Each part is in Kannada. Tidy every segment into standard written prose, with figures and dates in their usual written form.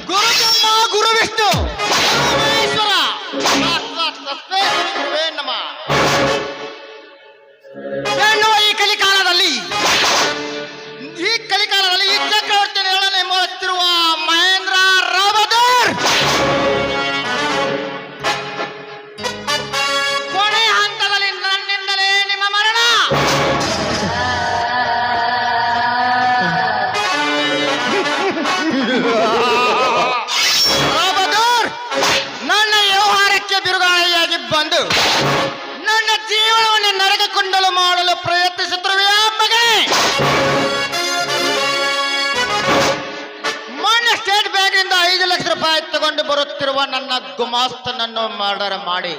ಗುರು ಬ್ರಹ್ಮ ಗುರು ವಿಷ್ಣು ಗುರು ಗುರುವೇ ನಮಃ. ಎನ್ನುವ ಈ ಕಲಿಕಾಲದಲ್ಲಿ ಈ ಚಕ್ರವರ್ತಿ ನೇಳನೆ ಮಾಡುತ್ತಿರುವ ಮಹೇಂದ್ರ ರಾವದರ್ ಕೊನೆ ಹಂತದಲ್ಲಿ ನನ್ನಿಂದಲೇ ನಿಮ್ಮ ಮರಣ. ರಾವದರ್ ನನ್ನ ವ್ಯವಹಾರಕ್ಕೆ ಬಿರುಗಾಳಿಯಾಗಿ ಬಂದು ನನ್ನ ಜೀವನವನ್ನು ನರಕಕೊಂಡಲು ಮಾಡಲು ಪ್ರಯತ್ನಿಸುತ್ತಿರುವೆಯಾ ಮಗನೇ? ಮೊನ್ನೆ ಸ್ಟೇಟ್ ಬ್ಯಾಂಕಿನಿಂದ 5 ಲಕ್ಷ ರೂಪಾಯಿ ತಗೊಂಡು ಬರುತ್ತಿರುವ ನನ್ನ ಗುಮಾಸ್ತನನ್ನು ಮರ್ಡರ್ ಮಾಡಿ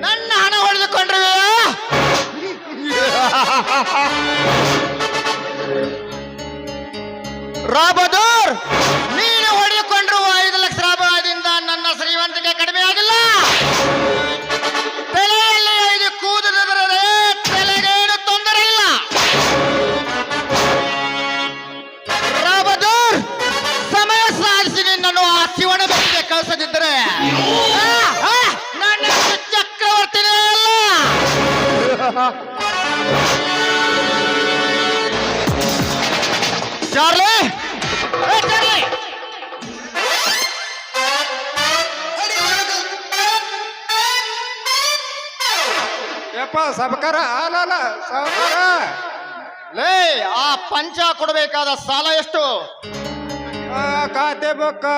ನನ್ನ ಹಣ ಹೊಡೆದುಕೊಂಡ್ರಿವೆಯಾ? ರಾಬದೂರ್, ನೀನು ಹೊಡೆದುಕೊಂಡಿರುವ 5 ಲಕ್ಷ ರೂಪಾಯಿದಿಂದ ನನ್ನ ಶ್ರೀಮಂತಿಕೆ ಕಡಿಮೆ ಆಗಿಲ್ಲ. ತಲೆಯಲ್ಲಿ 5 ಕೂದಲಿದ್ದರೆ ತಲೆಗೇನು ತೊಂದರೆ ಇಲ್ಲ. ರಾಬದೂರ್, ಸಮಯ ಸಾಧಿಸಿ ನಿನ್ನನ್ನು ಆ ಶಿವನ ಬೆಟ್ಟಿಗೆ ಕಳಿಸದಿದ್ದರೆ ನನ್ನ ಚಕ್ರವರ್ತಿನೇ ಅಲ್ಲ. ಚಾರ್ಲಿ, ಚಾರ್ಲಿ, ಯಪ್ಪ ಸಬಕಾರ ಅಲ್ಲ ಸಾವುಕಾರ. ಲೇ, ಆ ಪಂಚ ಕೊಡಬೇಕಾದ ಸಾಲ ಎಷ್ಟು? ಖಾತೆ ಬುಕ್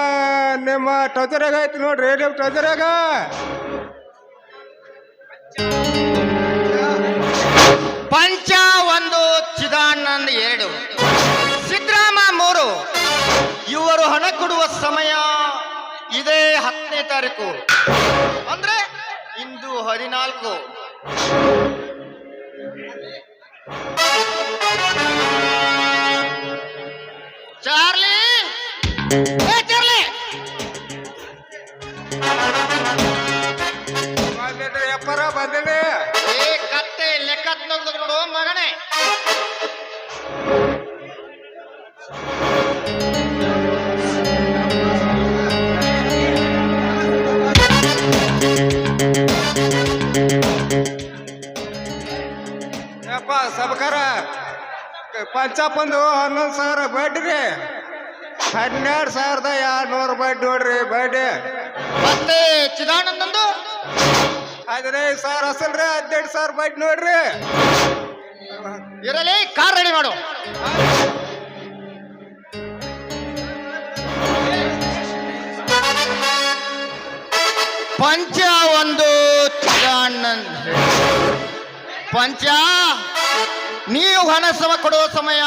ನಿಮ್ಮ ಟ್ರೆಜರಾಗ ಐತಿ ನೋಡ್ರಿ, ನಿಮ್ಮ ಟ್ರೆಜರಾಗ. ಪಂಚ 1, ಚಿದಾನಂದ್ 2, ಸಿದ್ದರಾಮ 3. ಇವರು ಹಣ ಕೊಡುವ ಸಮಯ ಇದೇ 10ನೇ ತಾರೀಕು, ಅಂದ್ರೆ ಇಂದು 14. ಚಾರ್ಲಿ, ಚಾರ್ಲಿ, ಬಂದಿದ್ರಿ ಅಪ್ಪರ ಬಂದಿನಿ. ಏ ಕತ್ತೆ ಲೆಕ್ಕ ನೋಡು ಮಗನೇ. ಯಪ್ಪ ಸಬಕಾರ ಪಂಚಾಪಂದು 11,000 ಬಡ್ಡಿ, 12,200 ಬಡ್ಡಿ ನೋಡ್ರಿ ಬಡ್ಡಿ. ಮತ್ತೆ ಚಿದಾನಂದಂದು 15,000 ಅಸಲ್ರಿ, 12,000 ಬಡ್ಡಿ ನೋಡ್ರಿ. ಇರಲಿ, ಕಾರ್ ರೆಡಿ ಮಾಡು. ಪಂಚ 1, ಚಿದಾನಂದ್. ಪಂಚ, ನೀವು ಹಣ ಕೊಡುವ ಸಮಯ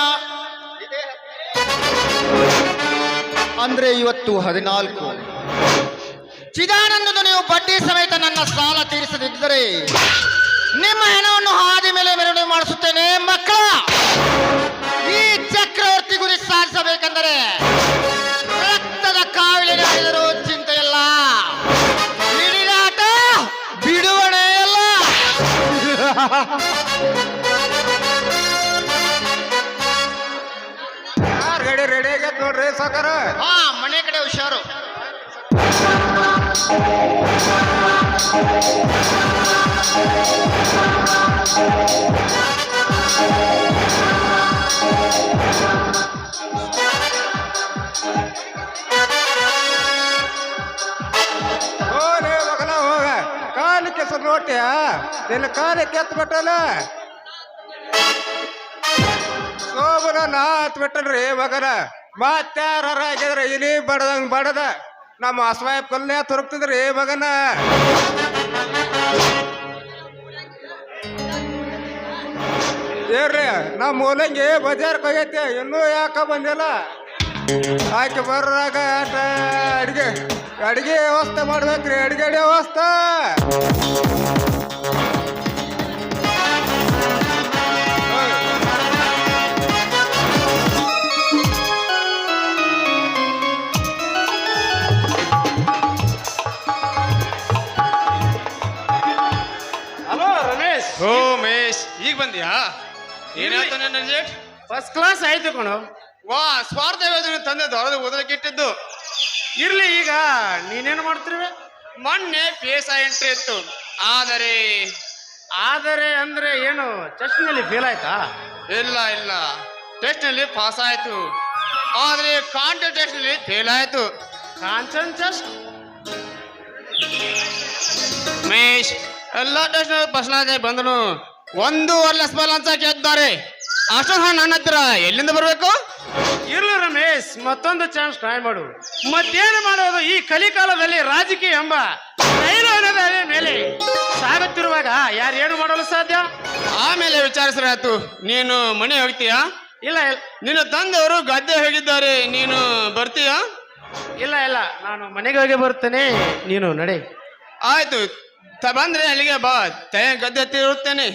ಅಂದ್ರೆ ಇವತ್ತು 14. ಚಿದಾನಂದನು ನೀವು ಬಡ್ಡಿ ಸಮೇತ ನನ್ನ ಸಾಲ ತೀರಿಸದಿದ್ದರೆ ನಿಮ್ಮ ಹಣವನ್ನು ಹಾದಿ ಮೇಲೆ ಮೆರವಣಿಗೆ ಮಾಡಿಸುತ್ತೇನೆ ಮಕ್ಕಳ. ಈ ಚಕ್ರವರ್ತಿ ಗುರಿ ಸಾಧಿಸಬೇಕೆಂದರೆ ರಕ್ತದ ಕಾವಿಲೆ ನಡೆದರೂ ಚಿಂತೆ ಇಲ್ಲ, ಹಿಡಿದಾಟ ಬಿಡುವಣೆ ಇಲ್ಲ. ಗಾಡಿ ರೆಡಿ ಆಗೈತ್ ನೋಡ್ರಿ ಸಾಕಾರ. ಮನೆ ಕಡೆ ಹುಷಾರು. ಹೋಗ್ಲಿ ಮಗನ ಹೋಗ, ಕಾಲು ಕೆಸ ನೋಡ್ತೀಯ, ನಿನ್ನ ಕಾಲು ಕೆತ್ತಬಿಟ್ಟಲ್ಲ. ಸೋಮನ ನಾ ಹತ್ಬಿಟ್ಟನ್ರಿ ಮಗನ. ಮತ್ತಾರ ಆಗಿದ್ರೆ ಇಲಿ ಬಡದಂಗ್ ಬಡದ ನಮ್ಮ ಅಸ್ವಾಯ ಕೊಲ್ಲೆ ತುರುಕ್ತಿದ್ರಿ ಮಗನ. ಏರ್ರಿ ನಮ್ಮ ಮೂಲಂಗಿ ಬಜಾರ್ಗೆ ಹೋಗೈತೆ, ಇನ್ನೂ ಯಾಕ ಬಂದಿಲ್ಲ. ಆಕೆ ಬರ್ರಾಗ ಅಡಿಗೆ ವ್ಯವಸ್ಥೆ ಮಾಡ್ಬೇಕ್ರಿ, ಅಡಿಗೆ ವ್ಯವಸ್ಥೆ. ಹಲೋ ರಮೇಶ್. ಓ ಮೇಶ್, ಈಗ ಬಂದ್ಯಾ? ಏನಾಯ್ತು ನನ್ನ ರಿಸಲ್ಟ್? ಫಸ್ಟ್ ಕ್ಲಾಸ್ ಆಯ್ತು ಕಣೋ. ವಾ ಸ್ವಾರ್ಥ ತಂದೆ ದೊಡ್ಡದು ಓದಲಿಕ್ಕೆ ಇಟ್ಟಿದ್ದು. ಇರ್ಲಿ, ಈಗ ನೀನೇನು ಮಾಡ್ತಿರುವೆ? ಮೊನ್ನೆ ಪಿ.ಎಸ್. ಎಂಟ್ರಿ ಇತ್ತು. ಆದರೆ ಅಂದ್ರೆ ಏನು, ಟೆಸ್ಟ್ನಲ್ಲಿ ಫೇಲ್ ಆಯ್ತಾ? ಇಲ್ಲ ಟೆಸ್ಟ್ ನಲ್ಲಿ ಪಾಸ್ ಆಯ್ತು, ಆದ್ರೆ ಕಾಂಟೆಸ್ಟ್ ಟೆಸ್ಟ್ ನಲ್ಲಿ ಫೇಲ್ ಆಯ್ತು. ಕಾನ್ಸನ್ಸಸ್ ಮಹೇಶ್ ಎಲ್ಲ ಟೆಸ್ಟ್ ನಲ್ಲಿ ಫಸ್ಟ್ ಬಂದನು. 1.5 ಲಕ್ಷ ಲಂಚ ಕೇಳಿದ್ದಾರೆ. ಅಷ್ಟೊಂದು ಹಣ ನನ್ನ ಹತ್ರ ಎಲ್ಲಿಂದ ಬರಬೇಕು? ಇರ್ಲಿ ರಮೇಶ್, ಮತ್ತೊಂದು ಚಾನ್ಸ್ ಟ್ರೈ ಮಾಡು. ಮತ್ತೇನು ಮಾಡೋದು, ಈ ಕಲಿಕಾಲದಲ್ಲಿ ರಾಜಕೀಯ ಎಂಬ ನೈರಾಣ್ಯದ ಮೇಲೆ ಸಾಗುತ್ತಿರುವಾಗ ಯಾರು ಏನು ಮಾಡಲು ಸಾಧ್ಯ? ಆಮೇಲೆ ವಿಚಾರಿಸ್ರಾಯ್ತು. ನೀನು ಮನೆ ಹೋಗ್ತೀಯಾ? ಇಲ್ಲ ನಿನ್ನ ತಂದೆಯವರು ಗದ್ದೆ ಹೋಗಿದ್ದಾರೆ, ನೀನು ಬರ್ತೀಯಾ? ಇಲ್ಲ ನಾನು ಮನೆಗೆ ಹೋಗಿ ಬರ್ತೇನೆ, ನೀನು ನಡೆ. ಆಯ್ತು, ಬಂದ್ರೆ ಅಲ್ಲಿಗೆ ಬಾ, ಗದ್ದೆ ತಿರುತ್ತೇನೆ.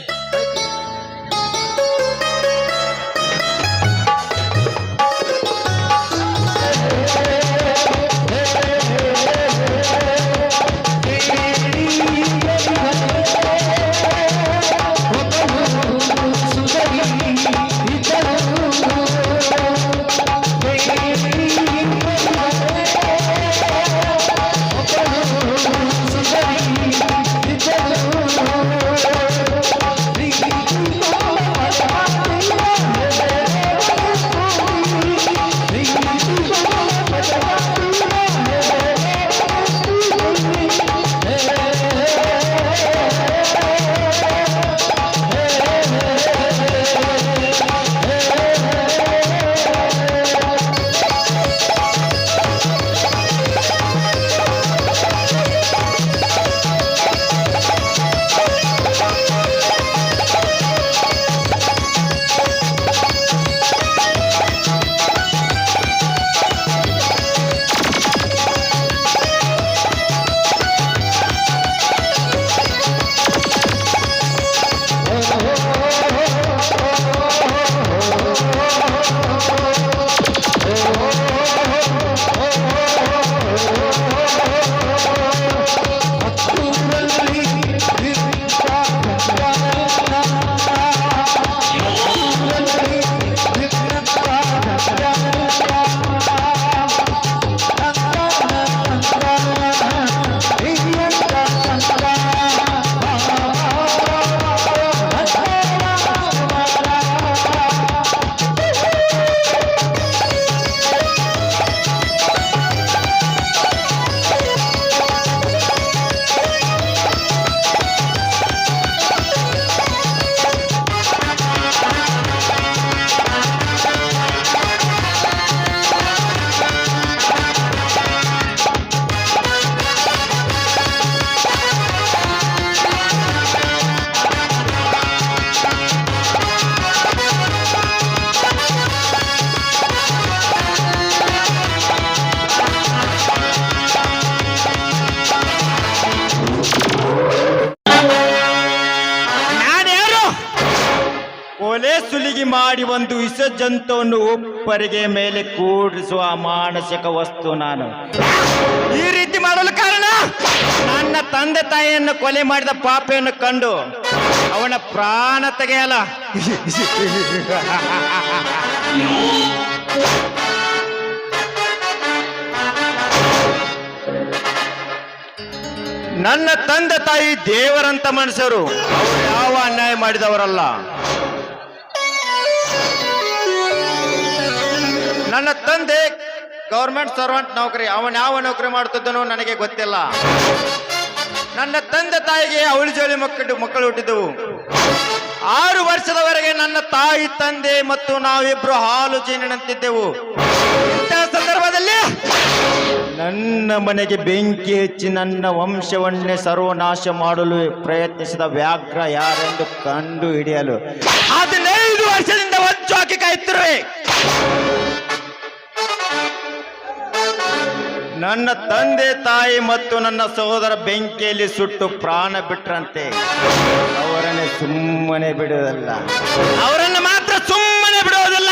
ಸುಲಿಗೆ ಮಾಡಿ ಒಂದು ವಿಷ ಜಂತುವನ್ನು ಒಬ್ಬರಿಗೆ ಮೇಲೆ ಕೂಡಿಸುವ ಮಾನಸಿಕ ವಸ್ತು ನಾನು. ಈ ರೀತಿ ಮಾಡಲು ಕಾರಣ ನನ್ನ ತಂದೆ ತಾಯಿಯನ್ನು ಕೊಲೆ ಮಾಡಿದ ಪಾಪೆಯನ್ನು ಕಂಡು ಅವನ ಪ್ರಾಣ ತೆಗೆಯಲ್ಲ. ನನ್ನ ತಂದೆ ತಾಯಿ ದೇವರಂತ ಮನುಷ್ಯರು, ಅವರು ಯಾವ ಅನ್ಯಾಯ ಮಾಡಿದವರಲ್ಲ. ನನ್ನ ತಂದೆ ಗೌರ್ಮೆಂಟ್ ಸರ್ವೆಂಟ್ ನೌಕರಿ, ಅವನು ಯಾವ ನೌಕರಿ ಮಾಡುತ್ತಿದ್ದನೋ ನನಗೆ ಗೊತ್ತಿಲ್ಲ. ನನ್ನ ತಂದೆ ತಾಯಿಗೆ ಅವಳಿ ಜೋಳಿ ಮಕ್ಕಳು ಹುಟ್ಟಿದ್ದವು. 6 ವರ್ಷದವರೆಗೆ ನನ್ನ ತಾಯಿ ತಂದೆ ಮತ್ತು ನಾವಿಬ್ರು ಹಾಲು ಜೇನಿನಂತಿದ್ದೆವು. ಇಂತಹ ಸಂದರ್ಭದಲ್ಲಿ ನನ್ನ ಮನೆಗೆ ಬೆಂಕಿ ಹಚ್ಚಿ ನನ್ನ ವಂಶವನ್ನೇ ಸರ್ವನಾಶ ಮಾಡಲು ಪ್ರಯತ್ನಿಸಿದ ವ್ಯಾಘ್ರ ಯಾರೆಂದು ಕಂಡು ಹಿಡಿಯಲು 15 ವರ್ಷದಿಂದ ಹೊಂಚು ಹಾಕಿ ಕಾಯುತ್ತಿರುವೆ. ನನ್ನ ತಂದೆ ತಾಯಿ ಮತ್ತು ನನ್ನ ಸಹೋದರ ಬೆಂಕಿಯಲ್ಲಿ ಸುಟ್ಟು ಪ್ರಾಣ ಬಿಟ್ರಂತೆ. ಅವರನ್ನೇ ಸುಮ್ಮನೆ ಬಿಡುವುದಲ್ಲ, ಅವರನ್ನು ಮಾತ್ರ ಸುಮ್ಮನೆ ಬಿಡುವುದಿಲ್ಲ.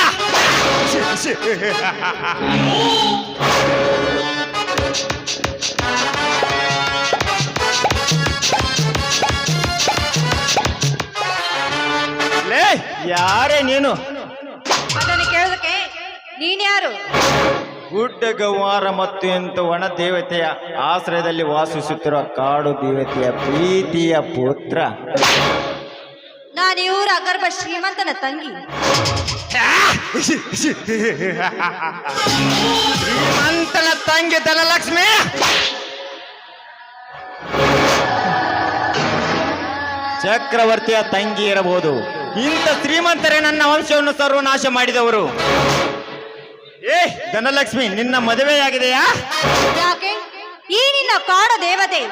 ಲೇ ಯಾರೇ ನೀನು? ಅದನ್ನು ಕೇಳೋದಕ್ಕೆ ನೀನ್ ಯಾರು? ಗುಡ್ಡ ಗವ್ವಾರ ಮತ್ತು ಇಂಥ ಒಣ ದೇವತೆಯ ಆಶ್ರಯದಲ್ಲಿ ವಾಸಿಸುತ್ತಿರುವ ಕಾಡು ದೇವತೆಯ ಪ್ರೀತಿಯ ಪುತ್ರ. ನಾನು ಇವರ ಅಗರ್ಭ ಶ್ರೀಮಂತನ ತಂಗಿ. ಶ್ರೀಮಂತನ ತಂಗಿ ಧನಲಕ್ಷ್ಮಿ. ಚಕ್ರವರ್ತಿಯ ತಂಗಿ ಇರಬಹುದು. ಇಂಥ ಶ್ರೀಮಂತರೇ ನನ್ನ ವಂಶವನ್ನು ಸರ್ವನಾಶ ಮಾಡಿದವರು. ಏ ಧನಲಕ್ಷ್ಮಿ, ನಿನ್ನ ಮದುವೆಯಾಗಿದೆಯಾ? ಯಾಕೆ ಈ ನಿನ್ನ ಕಾಡ ದೇವತೆ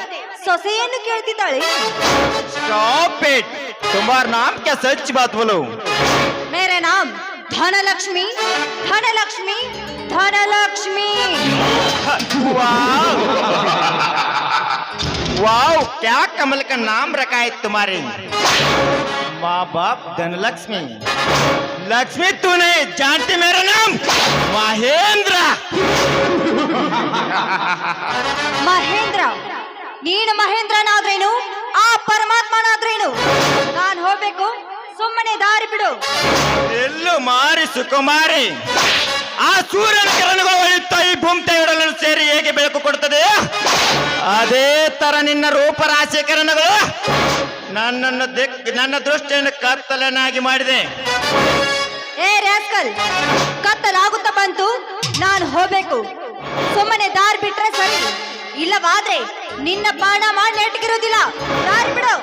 ಸೊಸೆಯನ್ನು ಕೇಳ್ತಿದ್ದಾಳೆ? स्टॉप इट, तुम्हारा नाम क्या सच बात बोलो. मेरा नाम धनलक्ष्मी, धनलक्ष्मी, धनलक्ष्मी. वाव वाव, क्या कमल का नाम रखा है तुम्हारे. माँ बाप धनलक्ष्मी. लक्ष्मी तू नहीं जानती मेरा नाम महेंद्र. ಮಹೇಂದ್ರ? ನೀನು ಮಹೇಂದ್ರನಾದ್ರೇನು, ಆ ಪರಮಾತ್ಮನಾದ್ರೇನು? ನಾನು ಹೋಗ್ಬೇಕು, ಸುಮ್ಮನೆ ದಾರಿ ಬಿಡು. ಎಲ್ಲೂ ಮಾರಿ ಸುಕುಮಾರಿ, ಆ ಸೂರ್ಯನ ಕಿರಣಗಳು ಹೊಳೆಯುತ್ತಾ ಈ ಭೂಮಿಯನ್ನು ಸೇರಿ ಹೇಗೆ ಬೆಳಕು ಕೊಡುತ್ತದೆ, ಅದೇ ತರ ನಿನ್ನ ರೂಪರಾಶಿ ಕಿರಣಗಳು ನನ್ನ ದೃಷ್ಟಿಯನ್ನು ಕತ್ತಲನಾಗಿ ಮಾಡಿದೆ. ಏ ರಾಸ್ಕಲ್, ಕತ್ತಲಾಗುತ್ತಾ ಬಂತು, ನಾನು ಹೋಗ್ಬೇಕು. ಸುಮ್ಮನೆ ದಾರಿ ಬಿಟ್ರೆ ಸರಿ, ಇಲ್ಲವಾದ್ರೆ ನಿನ್ನ ಬಾಣ ಮಾಡಿ ನೆಟ್ಗಿರೋದಿಲ್ಲ. ದಾರಿ ಬಿಡು.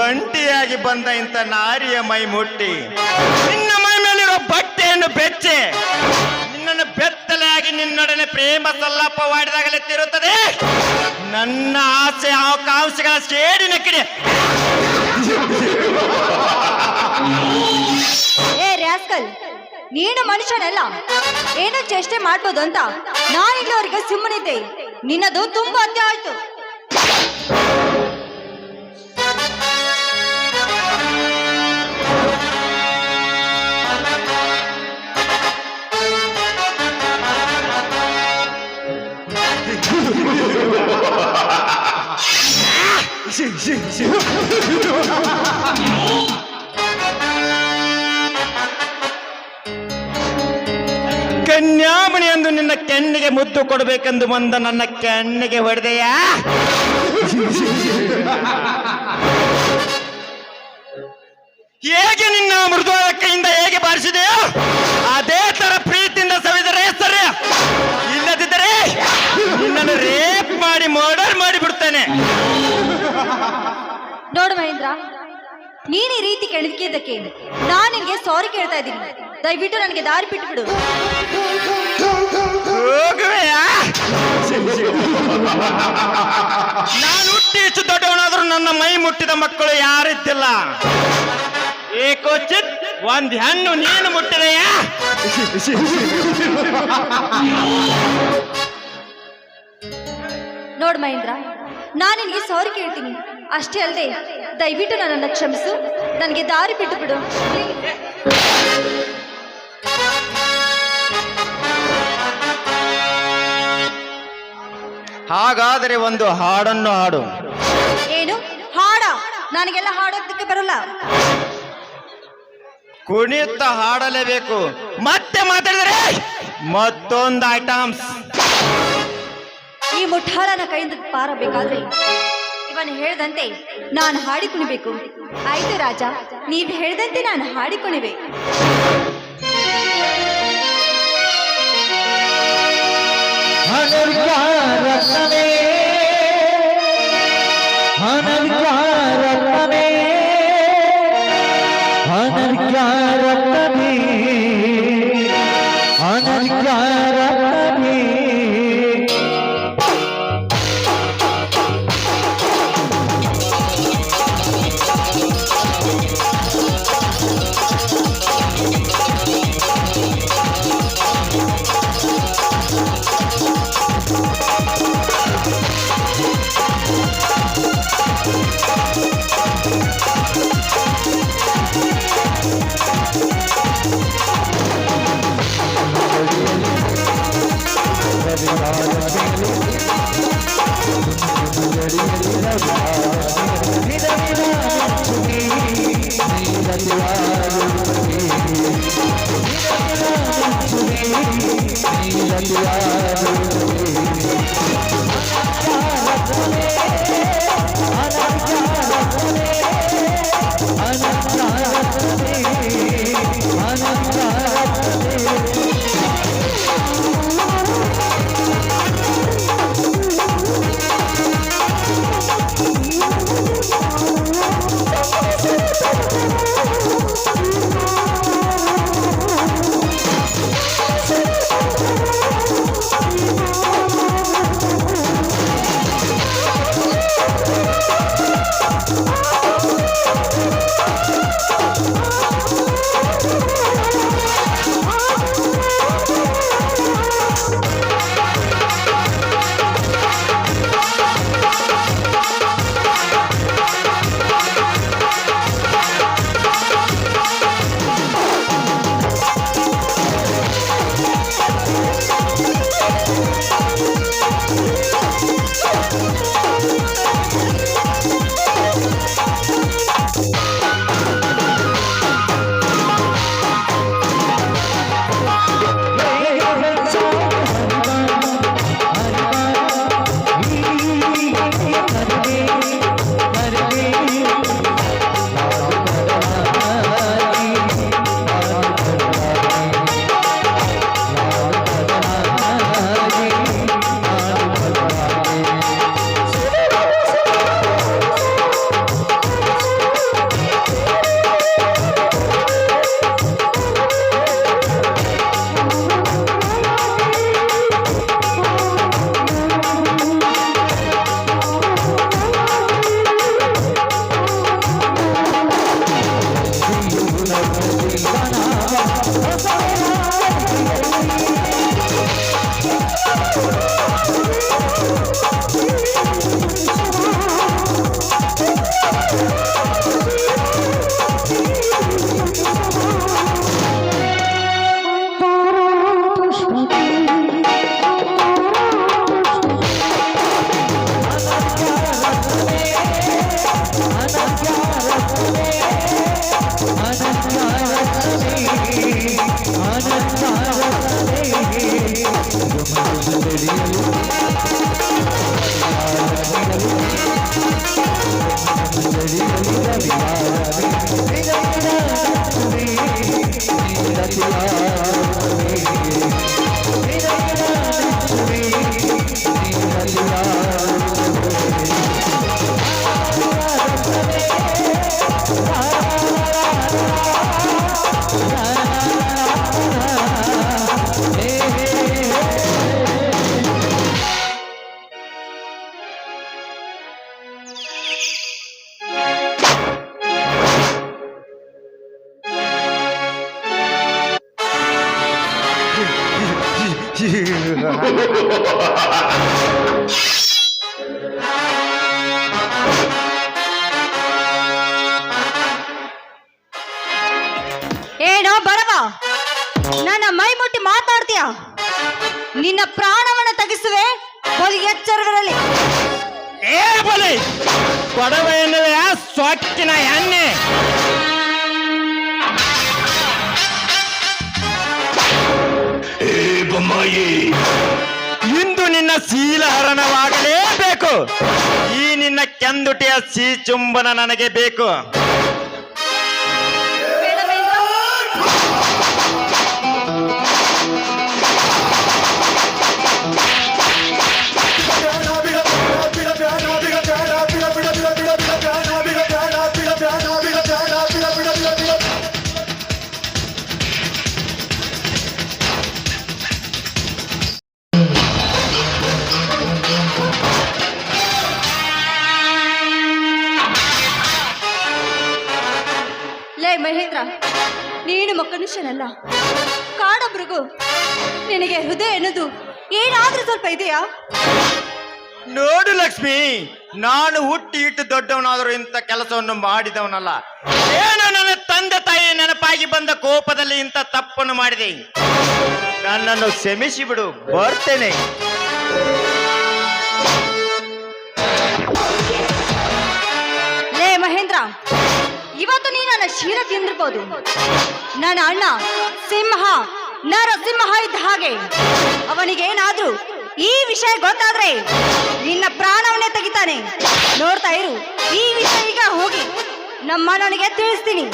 ಒಂಟಿಯಾಗಿ ಬಂದ ಇಂಥ ನಾರಿಯ ಮೈ ಮುಟ್ಟಿ ನಿನ್ನ ಮೈ ಮೇಲಿರೋ ಬಟ್ಟೆಯನ್ನು ಬೆಚ್ಚೆ ನಿನ್ನನ್ನು ಬೆತ್ತಲೆಯಾಗಿ ನಿನ್ನೊಡನೆ ಪ್ರೇಮ ಸಲ್ಲಾಪವಾಡಿದಾಗಲೇ ತಿರುತ್ತದೆ ನನ್ನ ಆಸೆ ಆಕಾಂಕ್ಷೆಗಳ ಸೇಡಿನ ಕಿಡಿ. ಏ ರಾಸ್ಕಲ್, ನೀನು ಮನುಷ್ಯನಲ್ಲ, ಏನೋ ಚೇಷ್ಟೆ ಮಾಡ್ಬೋದು ಅಂತ ನಾನು ಇಲ್ಲಿವರೆಗೆ ಸುಮ್ಮನಿದ್ದೆ. ನಿನ್ನದು ತುಂಬಾ ಅತ್ಯ ಆಯ್ತು. ಕನ್ಯಾಮಣಿ ಎಂದು ನಿನ್ನ ಕೆನ್ನಿಗೆ ಮುದ್ದು ಕೊಡಬೇಕೆಂದು ಬಂದ ನನ್ನ ಕೆನ್ನಿಗೆ ಹೊಡೆದೆಯಾ? ಹೇಗೆ ನಿನ್ನ ಮೃದುವಾದ ಕೈಯಿಂದ ಹೇಗೆ ಬಾರಿಸಿದೆಯೋ ಅದೇ ತರ ಪ್ರೀತಿಯಿಂದ ಸವಿದರೆ ಸರಿ, ಇಲ್ಲದಿದ್ದರೆ ನಿನ್ನನ್ನು ರೇಪ್ ಮಾಡಿ ಮರ್ಡರ್ ಮಾಡಿ ಬಿಡ್ತೇನೆ. ನೋಡು ಮಹೇಂದ್ರ, ನೀನ್ ಈ ರೀತಿ ಕೆಣಕಿದ್ದಕ್ಕೆ ನಾನು ನಿನ್ಗೆ ಸಾರಿ ಕೇಳ್ತಾ ಇದ್ದೀನಿ. ದಯವಿಟ್ಟು ನನಗೆ ದಾರಿ ಬಿಟ್ಟು ಬಿಡು. ಹೋಗುವೆಯಾ? ನಾನು ಹುಟ್ಟಿ ಹೆಚ್ಚು ದೊಡ್ಡವನಾದ್ರೂ ನನ್ನ ಮೈ ಮುಟ್ಟಿದ ಮಕ್ಕಳು ಯಾರಿದ್ದಿಲ್ಲ. ಏಕೋಚಿತ್ ಒಂದ್ ಹೆಣ್ಣು ನೀನು ಮುಟ್ಟಿದೆಯಾ? ನೋಡ್ ಮಹೇಂದ್ರ, ನಾನು ನಿನಗೆ ಸಾರಿ ಕೇಳ್ತೀನಿ. ಅಷ್ಟೇ ಅಲ್ಲದೆ ದಯವಿಟ್ಟು ನನ್ನನ್ನು ಕ್ಷಮಿಸು, ನನಗೆ ದಾರಿ ಬಿಟ್ಟು ಬಿಡು. ಹಾಗಾದರೆ ಒಂದು ಹಾಡನ್ನು ಹಾಡು. ಏನು ಹಾಡ? ನನಗೆಲ್ಲ ಹಾಡೋದಕ್ಕೆ ಬರಲ್ಲ. ಕುಣಿಯುತ್ತಾ ಹಾಡಲೇಬೇಕು. ಮತ್ತೆ ಮಾತಾಡಿದರೆ ಮತ್ತೊಂದು ಐಟಮ್ಸ್. ಈ ಮುಠಾಳನ ಕೈಯಿಂದ ಪಾರಬೇಕಾದ್ರೆ ಇವನು ಹೇಳ್ದಂತೆ ನಾನು ಹಾಡಿ ಕುಣಿಬೇಕು. ಆಯ್ತು ರಾಜ, ನೀವು ಹೇಳ್ದಂತೆ ನಾನು ಹಾಡಿ ಕುಣಿವೆ. ಏನೋ ಬರವ, ನನ್ನ ಮೈ ಮುಟ್ಟಿ ಮಾತಾಡ್ತೀಯ? ನಿನ್ನ ಪ್ರಾಣವನ್ನು ತೆಗೆಸುವೆ, ಬಲು ಎಚ್ಚರವಿರಲಿ. ಏ ಬಲಿ ಕೊಡವ ಎನ್ನುವ ಸೊಕ್ಕಿನ ಎಣ್ಣೆ. ಇಂದು ನಿನ್ನ ಶೀಲಹರಣವಾಗಲೇಬೇಕು. ಈ ನಿನ್ನ ಕೆಂದುಟಿಯ ಚುಂಬನ ನನಗೆ ಬೇಕು. ಮಹೇಂದ್ರ, ನೀನು ಮನುಷ್ಯನಲ್ಲ, ಕಾಡೊಬ್ರಿಗೂ ನಿನಗೆ ಹೃದಯ ಎನ್ನುವುದು ಏನಾದ್ರೂ ಸ್ವಲ್ಪ ಇದೆಯಾ? ನೋಡು ಲಕ್ಷ್ಮಿ, ನಾನು ಹುಟ್ಟಿ ಇಟ್ಟು ದೊಡ್ಡವನಾದರೂ ಇಂಥ ಕೆಲಸವನ್ನು ಮಾಡಿದವನಲ್ಲ. ಏನೋ ನನ್ನ ತಂದೆ ತಾಯಿ ನೆನಪಾಗಿ ಬಂದ ಕೋಪದಲ್ಲಿ ಇಂಥ ತಪ್ಪನ್ನು ಮಾಡಿದೆ. ನನ್ನನ್ನು ಕ್ಷಮಿಸಿ ಬಿಡು, ಬರ್ತೇನೆ. ಲೇ ಮಹೇಂದ್ರ, ಇವತ್ತು ಇವತ್ತು ನೀ ನನ್ನ ಶೀಲ ತಿಂದಿರ್ಬೋದು. ನನ್ನ ಅಣ್ಣ ಸಿಂಹ ನರಸಿಂಹ ಇದ್ದ ಹಾಗೆ. ಅವನಿಗೇನಾದ್ರೂ ಈ ವಿಷಯ ಗೊತ್ತಾದ್ರೆ ನಿನ್ನ ಪ್ರಾಣವನ್ನೇ ತೆಗಿತಾನೆ. ನೋಡ್ತಾ ಇರು, ಈ ವಿಷಯ ಈಗ ಹೋಗಿ ನಮ್ಮ ನನಗೆ ತಿಳಿಸ್ತೀನಿ.